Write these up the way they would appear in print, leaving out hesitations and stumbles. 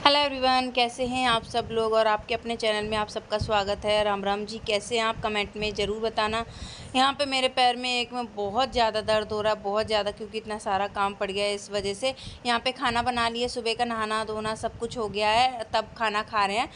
Hello everyone, कैसे हैं आप सब लोग। और आपके अपने चैनल में आप सबका स्वागत है। राम राम जी। कैसे हैं आप, कमेंट में ज़रूर बताना। यहाँ पे मेरे पैर में एक में बहुत ज़्यादा दर्द हो रहा है, बहुत ज़्यादा, क्योंकि इतना सारा काम पड़ गया है। इस वजह से यहाँ पे खाना बना लिए, सुबह का नहाना धोना सब कुछ हो गया है, तब खाना खा रहे हैं।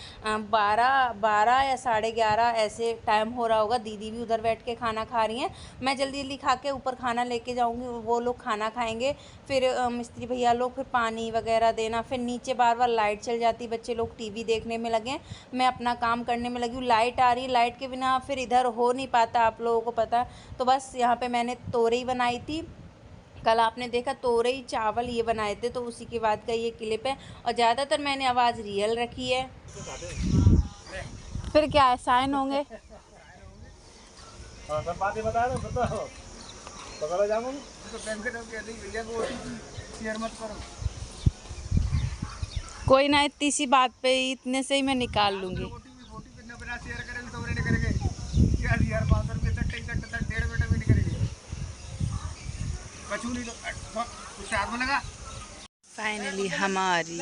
12 या 11:30 ऐसे टाइम हो रहा होगा। दीदी भी उधर बैठ के खाना खा रही हैं। मैं जल्दी जल्दी खा के ऊपर खाना लेके जाऊँगी, वो लोग खाना खाएँगे। फिर मिस्त्री भैया लोग फिर पानी वगैरह देना, फिर नीचे बार बार लाइट चल जाती, बच्चे लोग टीवी देखने में लगे, मैं अपना काम करने में लगी हूँ। लाइट आ रही, लाइट के बिना फिर इधर हो नहीं पाता, आप लोगों को पता। तो बस यहाँ पे मैंने तोरई बनाई थी, कल आपने देखा तोरई चावल ये बनाए थे, तो उसी के बाद का ये क्लिप है। और ज़्यादातर मैंने आवाज़ रियल रखी है। फिर क्या है, साइन होंगे। सब बातें बता रहे हो, पकड़ो जामुन तो भैया को शेयर मत करो। कोई ना, इतनी सी बात पे इतने से ही मैं निकाल लूँगी। फाइनली हमारी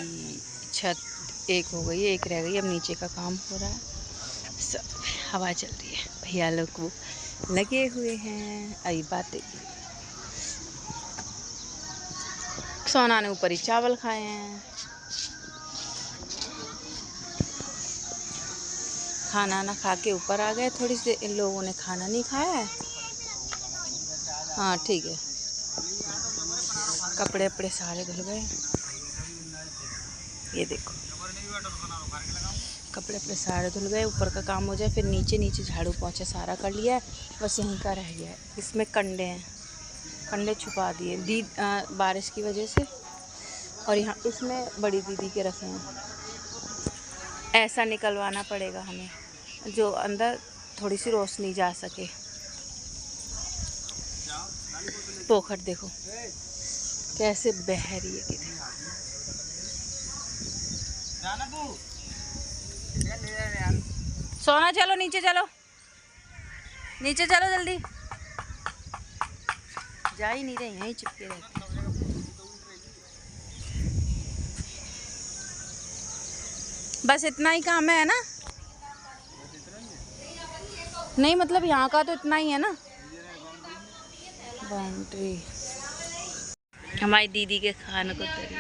छत एक हो गई है, एक रह गई, अब नीचे का काम हो रहा है। सब हवा चल रही है, भैया लोग को लगे हुए हैं। अभी बातें, सोना ने ऊपर ही चावल खाए हैं। खाना ना खा के ऊपर आ गए, थोड़ी सी इन लोगों ने खाना नहीं खाया है। हाँ ठीक है। कपड़े अपड़े सारे धुल गए, ये देखो कपड़े अपने सारे धुल गए। ऊपर का काम हो जाए, फिर नीचे झाड़ू पोंछा सारा कर लिया है, बस यहीं का रह गया है। इसमें कंडे हैं, कंडे छुपा दिए बारिश की वजह से। और यहाँ इसमें बड़ी दीदी के रखे हैं, ऐसा निकलवाना पड़ेगा हमें, जो अंदर थोड़ी सी रोशनी जा सके। पोखर देखो कैसे बह रही है किधर। सोना चलो नीचे, चलो नीचे चलो जल्दी। जा ही नहीं रहे, यहीं चिपके रहते। बस इतना ही काम है ना? नहीं मतलब यहाँ का तो इतना ही है ना, बाउंड्री। हमारी दीदी के खाने को तरी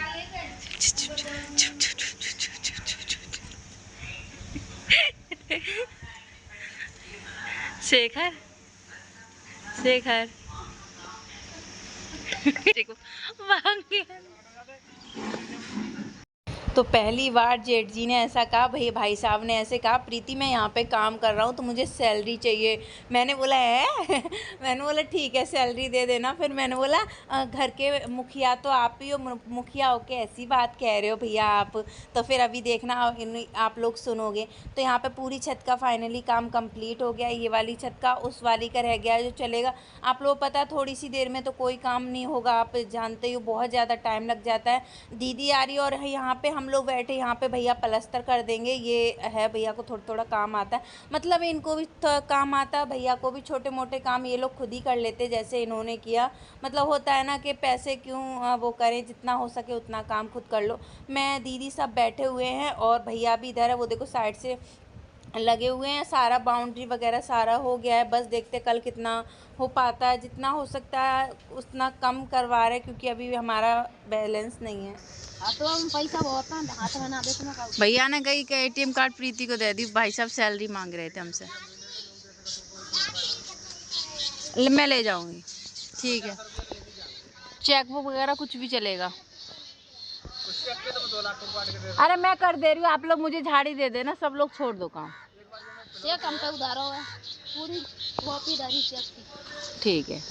शेखर शेखर देखो तो पहली बार जेठ जी ने ऐसा कहा, भाई साहब ने ऐसे कहा, प्रीति मैं यहाँ पे काम कर रहा हूँ तो मुझे सैलरी चाहिए। मैंने बोला है मैंने बोला ठीक है सैलरी दे देना। फिर मैंने बोला घर के मुखिया तो आप ही हो, मुखिया होके ऐसी बात कह रहे हो भैया आप। तो फिर अभी देखना आप लोग सुनोगे। तो यहाँ पे पूरी छत का फाइनली काम कंप्लीट हो गया। ये वाली छत का, उस वाली का रह गया जो चलेगा। आप लोग पता थोड़ी सी देर में तो कोई काम नहीं होगा, आप जानते हो बहुत ज़्यादा टाइम लग जाता है। दीदी आ रही है और यहाँ पे हम लोग बैठे, यहाँ पे भैया प्लास्टर कर देंगे। ये है भैया को थोड़ा थोड़ा काम आता है, मतलब इनको भी काम आता है, भैया को भी छोटे मोटे काम ये लोग खुद ही कर लेते जैसे इन्होंने किया। मतलब होता है ना कि पैसे क्यों वो करें, जितना हो सके उतना काम खुद कर लो। मैं दीदी सब बैठे हुए हैं और भैया भी इधर है, वो देखो साइड से लगे हुए हैं। सारा बाउंड्री वगैरह सारा हो गया है, बस देखते कल कितना हो पाता है। जितना हो सकता है उतना कम करवा रहे हैं, क्योंकि अभी हमारा बैलेंस नहीं है। तो हम पैसा बहुत हाथ बना देते ना। भैया ने कही कि ATM कार्ड प्रीति को दे दी, भाई साहब सैलरी मांग रहे थे हमसे। मैं ले जाऊंगी, ठीक है, चेकबुक वगैरह कुछ भी चलेगा। अरे मैं कर दे रही हूँ, आप लोग मुझे झाड़ी दे देना, सब लोग छोड़ दो काम। चेक हम पे उधारो है, पूरी कॉपी डाली चेक की। ठीक है।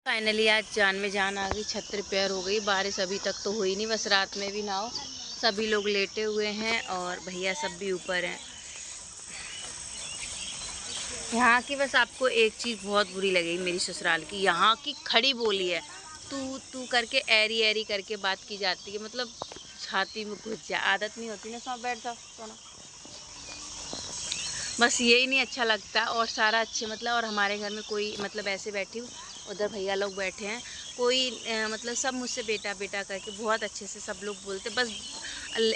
फाइनली आज जान में जान आ गई, छत रिपेयर हो गई। बारिश अभी तक तो हुई नहीं, बस रात में भी ना हो। सभी लोग लेटे हुए हैं और भैया सब भी ऊपर हैं। यहाँ की बस आपको एक चीज़ बहुत बुरी लगेगी मेरी ससुराल की, यहाँ की खड़ी बोली है। तू तू करके ऐरी ऐरी करके बात की जाती है, मतलब छाती में घुस जा। आदत नहीं होती ना, सब बैठ जाओ सोना। बस यही नहीं अच्छा लगता और सारा अच्छे मतलब। और हमारे घर में कोई मतलब ऐसे बैठी हूँ, उधर भैया लोग बैठे हैं, कोई मतलब सब मुझसे बेटा बेटा करके बहुत अच्छे से सब लोग बोलते। बस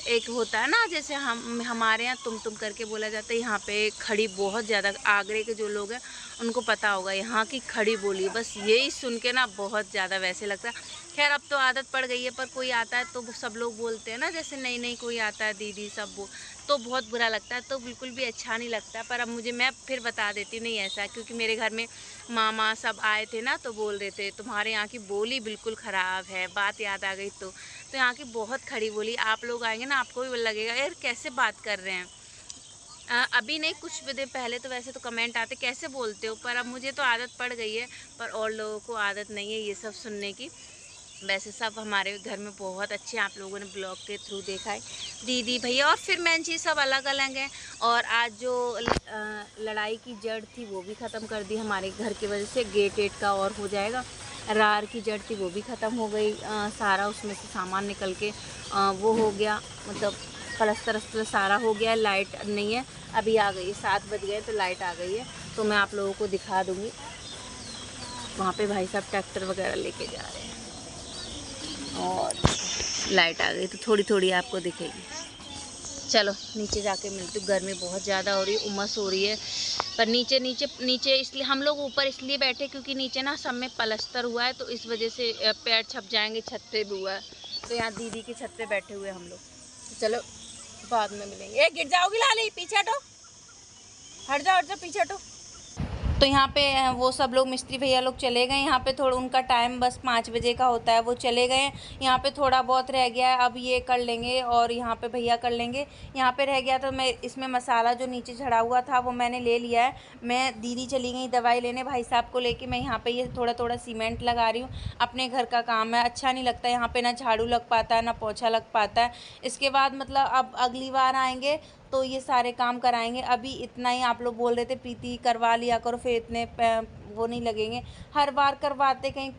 एक होता है ना जैसे हमारे यहाँ तुम करके बोला जाता है, यहाँ पे खड़ी बहुत ज़्यादा, आगरे के जो लोग हैं उनको पता होगा यहाँ की खड़ी बोली। बस यही सुन के ना बहुत ज़्यादा वैसे लगता है। खैर अब तो आदत पड़ गई है, पर कोई आता है तो सब लोग बोलते हैं ना, जैसे नई नई कोई आता है दीदी सब तो बहुत बुरा लगता है, तो बिल्कुल भी अच्छा नहीं लगता। पर अब मैं फिर बता देती हूँ नहीं ऐसा, क्योंकि मेरे घर में मामा सब आए थे ना तो बोल रहे थे तुम्हारे यहाँ की बोली बिल्कुल ख़राब है, बात याद आ गई। तो यहाँ की बहुत खड़ी बोली, आप लोग आएंगे ना आपको भी लगेगा यार कैसे बात कर रहे हैं। अभी नहीं, कुछ भी दिन पहले तो वैसे तो कमेंट आते कैसे बोलते हो, पर अब मुझे तो आदत पड़ गई है, पर और लोगों को आदत नहीं है ये सब सुनने की। वैसे सब हमारे घर में बहुत अच्छे, आप लोगों ने ब्लॉग के थ्रू देखा है, दीदी भैया और फिर मैन चीज़ सब अलग अलग हैं। और आज जो लड़ाई की जड़ थी वो भी ख़त्म कर दी हमारे घर की वजह से, गेट वेट का और हो जाएगा। रार की जड़ थी वो भी ख़त्म हो गई, सारा उसमें से सामान निकल के वो हो गया, मतलब प्लस्तर सारा हो गया। लाइट नहीं है, अभी आ गई, 7 बज गए तो लाइट आ गई है, तो मैं आप लोगों को दिखा दूँगी। वहाँ पे भाई साहब ट्रैक्टर वगैरह लेके जा रहे हैं और लाइट आ गई तो थोड़ी थोड़ी आपको दिखेगी। चलो नीचे जाके मिलती हूँ, गर्मी बहुत ज़्यादा हो रही है, उमस हो रही है। पर नीचे नीचे नीचे इसलिए हम लोग ऊपर इसलिए बैठे क्योंकि नीचे ना सब में प्लास्टर हुआ है, तो इस वजह से पैर छप जाएंगे, छत पे भी हुआ है, तो यहाँ दीदी की छत पे बैठे हुए हम लोग। तो चलो बाद में मिलेंगे। ए गिर जाओगी लाली, पीछे हटो, हट जाओ पीछे हटो। तो यहाँ पे वो सब लोग मिस्त्री भैया लोग चले गए, यहाँ पे थोड़ा उनका टाइम बस 5 बजे का होता है, वो चले गए। यहाँ पे थोड़ा बहुत रह गया है, अब ये कर लेंगे और यहाँ पे भैया कर लेंगे। यहाँ पे रह गया तो मैं इसमें मसाला जो नीचे चढ़ा हुआ था वो मैंने ले लिया है। मैं दीदी चली गई दवाई लेने भाई साहब को लेके, मैं यहाँ पे ये थोड़ा थोड़ा सीमेंट लगा रही हूँ। अपने घर का काम है, अच्छा नहीं लगता यहाँ पे, ना झाड़ू लग पाता है ना पोछा लग पाता है। इसके बाद मतलब अब अगली बार आएंगे तो ये सारे काम कराएंगे। अभी इतना ही आप लोग बोल रहे थे प्रीति करवा लिया करो, फिर इतने वो नहीं लगेंगे, हर बार करवाते कहीं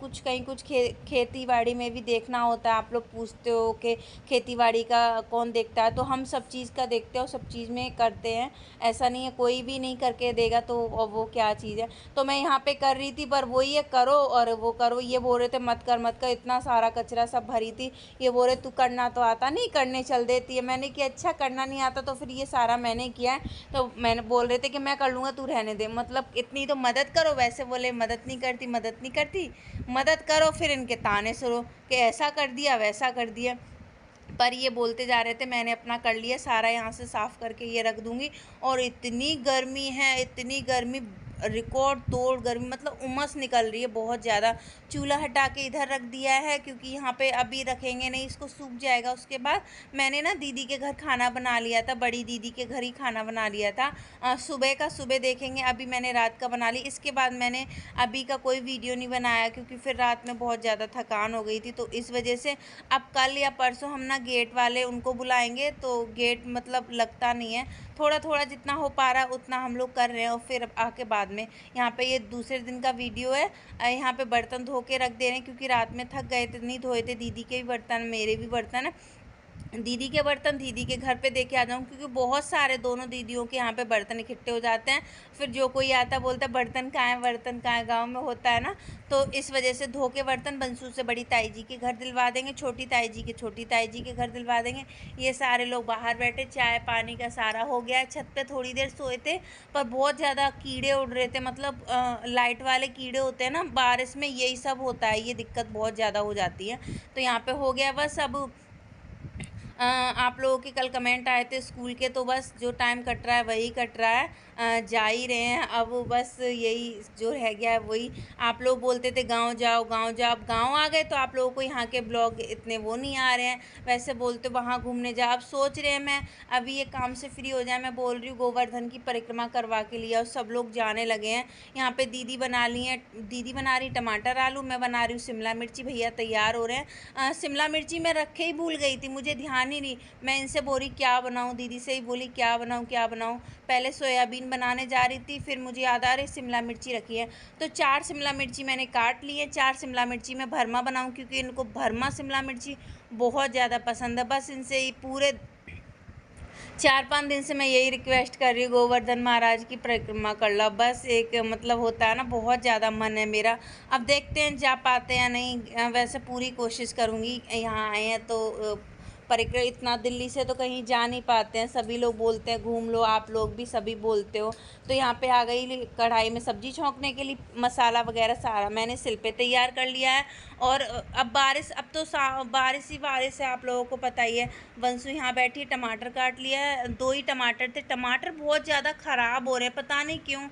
कुछ खेती बाड़ी में भी देखना होता है। आप लोग पूछते हो कि खेती बाड़ी का कौन देखता है, तो हम सब चीज़ का देखते हो, सब चीज़ में करते हैं, ऐसा नहीं है कोई भी नहीं करके देगा तो वो क्या चीज़ है। तो मैं यहाँ पे कर रही थी, पर वो ये करो और वो करो, ये बोल रहे थे मत कर, इतना सारा कचरा सब भरी थी। ये बोल रहे तू करना तो आता नहीं, करने चल देती है। मैंने कि अच्छा करना नहीं आता तो फिर ये सारा मैंने किया है, तो मैंने बोल रहे थे कि मैं कर लूँगा तू रहने दे, मतलब इतनी तो मदद करो। वैसे बोले मदद नहीं करती, मदद करो। फिर इनके ताने सुनो कि ऐसा कर दिया वैसा कर दिया, पर ये बोलते जा रहे थे। मैंने अपना कर लिया सारा, यहाँ से साफ़ करके ये रख दूँगी। और इतनी गर्मी है, इतनी गर्मी, रिकॉर्ड तोड़ गर्मी, मतलब उमस निकल रही है बहुत ज़्यादा। चूल्हा हटा के इधर रख दिया है क्योंकि यहाँ पे अभी रखेंगे नहीं, इसको सूख जाएगा। उसके बाद मैंने ना दीदी के घर खाना बना लिया था, बड़ी दीदी के घर ही खाना बना लिया था। सुबह का सुबह देखेंगे, अभी मैंने रात का बना ली। इसके बाद मैंने अभी का कोई वीडियो नहीं बनाया क्योंकि फिर रात में बहुत ज़्यादा थकान हो गई थी, तो इस वजह से अब कल या परसों हम ना गेट वाले उनको बुलाएंगे, तो गेट मतलब लगता नहीं है, थोड़ा थोड़ा जितना हो पा रहा है उतना हम लोग कर रहे हैं। और फिर आके बाद में यहाँ पे ये दूसरे दिन का वीडियो है, यहाँ पे बर्तन धो के रख दे रहे हैं क्योंकि रात में थक गए थे, नहीं धोए थे। दीदी के भी बर्तन, मेरे भी बर्तन है, दीदी के बर्तन दीदी के घर पे दे के आ जाऊँ क्योंकि बहुत सारे दोनों दीदियों के यहाँ पे बर्तन इकट्ठे हो जाते हैं। फिर जो कोई आता बोलता है बर्तन कहाँ है, गाँव में होता है ना, तो इस वजह से धो के बर्तन बंसू से बड़ी ताई जी के घर दिलवा देंगे, छोटी ताई जी के घर दिलवा देंगे। ये सारे लोग बाहर बैठे, चाय पानी का सारा हो गया। छत पे थोड़ी देर सोए थे, पर बहुत ज़्यादा कीड़े उड़ रहे थे, मतलब लाइट वाले कीड़े होते हैं ना, बारिश में यही सब होता है, ये दिक्कत बहुत ज़्यादा हो जाती है। तो यहाँ पे हो गया बस। अब आप लोगों के कल कमेंट आए थे स्कूल के, तो बस जो टाइम कट रहा है वही कट रहा है, जा ही रहे हैं। अब बस यही जो रह गया है वही। आप लोग बोलते थे गांव जाओ, अब गांव आ गए तो आप लोगों को यहाँ के ब्लॉग इतने वो नहीं आ रहे हैं। वैसे बोलते वहाँ घूमने जाओ, अब सोच रहे हैं मैं अभी ये काम से फ्री हो जाए, मैं बोल रही हूँ गोवर्धन की परिक्रमा करवा के लिया, और सब लोग जाने लगे हैं। यहाँ पे दीदी बना रही टमाटर आलू, मैं बना रही हूँ शिमला मिर्ची, भैया तैयार हो रहे हैं। शिमला मिर्ची मैं रखे ही भूल गई थी, मुझे ध्यान ही नहीं। मैं इनसे बोली क्या बनाऊँ, दीदी से ही बोली क्या बनाऊँ। पहले सोयाबीन बनाने जा रही थी, फिर मुझे याद आ रही शिमला मिर्ची रखी है, तो 4 शिमला मिर्ची मैंने काट ली है। 4 शिमला मिर्ची में भरमा बनाऊँ क्योंकि इनको भरमा शिमला मिर्ची बहुत ज़्यादा पसंद है। बस इनसे ही पूरे 4-5 दिन से मैं यही रिक्वेस्ट कर रही हूँ, गोवर्धन महाराज की परिक्रमा कर लो। बस एक मतलब होता है ना, बहुत ज़्यादा मन है मेरा। अब देखते हैं जा पाते हैं या नहीं। वैसे पूरी कोशिश करूँगी। यहाँ आए हैं तो परिक्रमा, इतना दिल्ली से तो कहीं जा नहीं पाते हैं। सभी लोग बोलते हैं घूम लो, आप लोग भी सभी बोलते हो। तो यहाँ पे आ गई कढ़ाई में सब्जी छौंकने के लिए। मसाला वगैरह सारा मैंने सिल पे तैयार कर लिया है। और अब अब तो बारिश ही बारिश है, आप लोगों को पता ही है। वंशु यहाँ बैठी, टमाटर काट लिया है। 2 ही टमाटर थे। टमाटर बहुत ज़्यादा ख़राब हो रहे हैं, पता नहीं क्यों।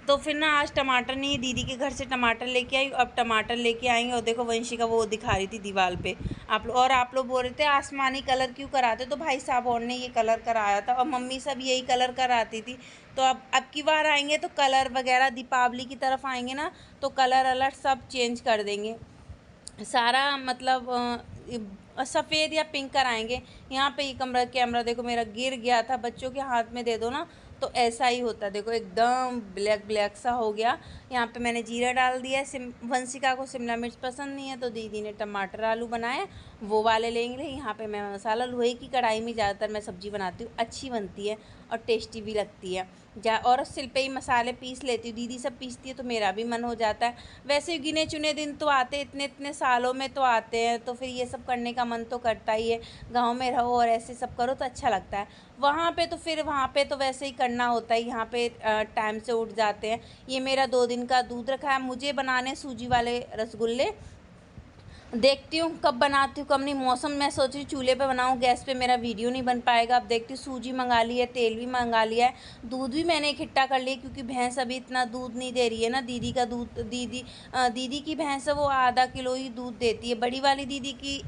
तो फिर ना आज टमाटर नहीं, दीदी के घर से टमाटर लेके आई। अब टमाटर लेके आएंगे। और देखो वंशी का वो दिखा रही थी दीवार पे। आप लोग बोल रहे थे आसमानी कलर क्यों कराते, तो भाई साहब और ने ये कलर कराया था और मम्मी सब यही कलर कराती थी। तो अब की बार आएंगे तो कलर वगैरह, दीपावली की तरफ आएंगे ना तो कलर अलर सब चेंज कर देंगे सारा। मतलब सफ़ेद या पिंक कराएंगे। यहाँ पे ये कैमरा देखो मेरा गिर गया था। बच्चों के हाथ में दे दो ना तो ऐसा ही होता है। देखो एकदम ब्लैक ब्लैक सा हो गया। यहाँ पे मैंने जीरा डाल दिया है। वंशिका को शिमला मिर्च पसंद नहीं है तो दीदी ने टमाटर आलू बनाए, वो वाले लेंगे। यहाँ पे मैं मसाला, लोहे की कढ़ाई में ज़्यादातर मैं सब्ज़ी बनाती हूँ, अच्छी बनती है और टेस्टी भी लगती है। और सिल पे ही मसाले पीस लेती हूँ। दीदी सब पीसती है तो मेरा भी मन हो जाता है। वैसे गिने चुने दिन तो आते, इतने सालों में तो आते हैं, तो फिर ये सब करने का मन तो करता ही है। गांव में रहो और ऐसे सब करो तो अच्छा लगता है। वहाँ पे तो वैसे ही करना होता है। यहाँ पे टाइम से उठ जाते हैं। ये मेरा 2 दिन का दूध रखा है। मुझे बनाने सूजी वाले रसगुल्ले, देखती हूँ कब बनाती हूँ कब नहीं। मौसम मैं सोच रही चूल्हे पे बनाऊँ, गैस पे मेरा वीडियो नहीं बन पाएगा। अब देखती हूँ। सूजी मंगा ली है, तेल भी मंगा लिया है, दूध भी मैंने इकट्ठा कर लिया क्योंकि भैंस अभी इतना दूध नहीं दे रही है ना। दीदी का दूध, दीदी की भैंस है वो आधा किलो ही दूध देती है। बड़ी वाली दीदी की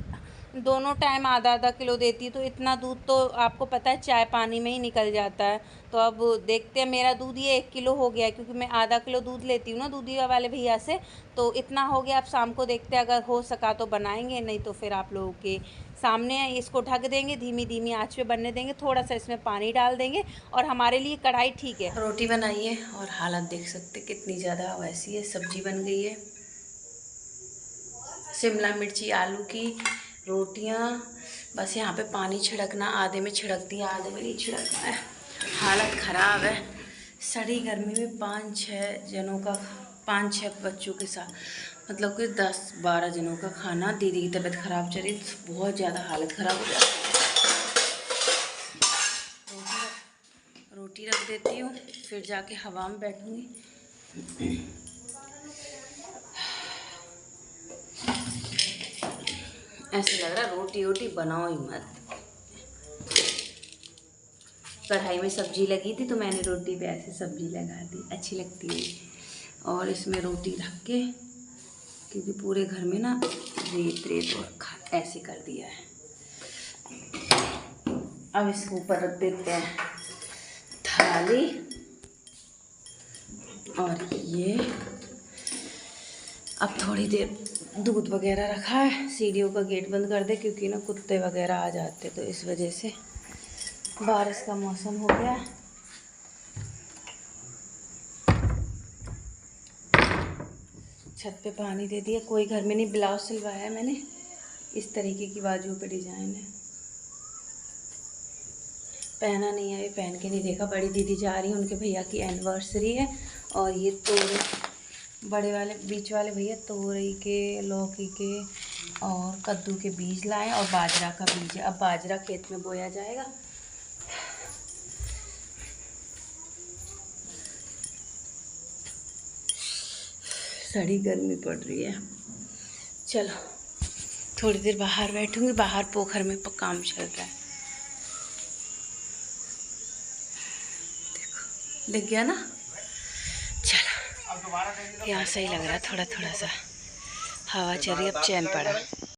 दोनों टाइम आधा किलो देती है। तो इतना दूध तो आपको पता है चाय पानी में ही निकल जाता है। तो अब देखते हैं। मेरा दूध ये 1 किलो हो गया है क्योंकि मैं आधा किलो दूध लेती हूँ ना दूधी वाले भैया से। तो इतना हो गया। अब शाम को देखते हैं, अगर हो सका तो बनाएंगे, नहीं तो फिर आप लोगों के सामने इसको ढक देंगे, धीमी आंच पे बनने देंगे। थोड़ा सा इसमें पानी डाल देंगे और हमारे लिए कढ़ाई ठीक है। रोटी बनाई है और हालत देख सकते कितनी ज़्यादा वैसी है। सब्जी बन गई है, शिमला मिर्ची आलू की रोटियां। बस यहाँ पे पानी छिड़कना, आधे में छिड़क दिया, आधे में नहीं छिड़कना है। हालत ख़राब है। सड़ी गर्मी में 5-6 बच्चों के साथ, मतलब कि 10-12 जनों का खाना। दीदी की तबीयत ख़राब चली तो बहुत ज़्यादा हालत ख़राब हो जाती है। रोटी रख देती हूँ, फिर जाके हवा में बैठूँगी। ऐसे लग रहा रोटी बनाओ ही मत। कढ़ाई में सब्जी लगी थी तो मैंने रोटी पे ऐसे सब्जी लगा दी, अच्छी लगती है। और इसमें रोटी रख के, क्योंकि पूरे घर में ना रेत हो रखा, ऐसे कर दिया है। अब इसके ऊपर रख देते हैं थाली। और ये अब थोड़ी देर दूध वगैरह रखा है। सीढ़ियों का गेट बंद कर दे क्योंकि ना कुत्ते वगैरह आ जाते, तो इस वजह से। बारिश का मौसम हो गया। छत पे पानी दे दिया। कोई घर में नहीं। ब्लाउज सिलवाया है मैंने, इस तरीके की बाजुओं पे डिजाइन है। पहना नहीं है, ये पहन के नहीं देखा। बड़ी दीदी जा रही है, उनके भैया की एनिवर्सरी है। और ये बड़े वाले बीच वाले भैया तोरई के, लौकी के और कद्दू के बीज लाए और बाजरा का बीज है। अब बाजरा खेत में बोया जाएगा। सड़ी गर्मी पड़ रही है। चलो थोड़ी देर बाहर बैठूंगी। बाहर पोखर में काम चल रहा है। देखो लग गया ना। चलो यहाँ सही लग रहा है, थोड़ा सा हवा चल रही है, अब चैन पड़ा।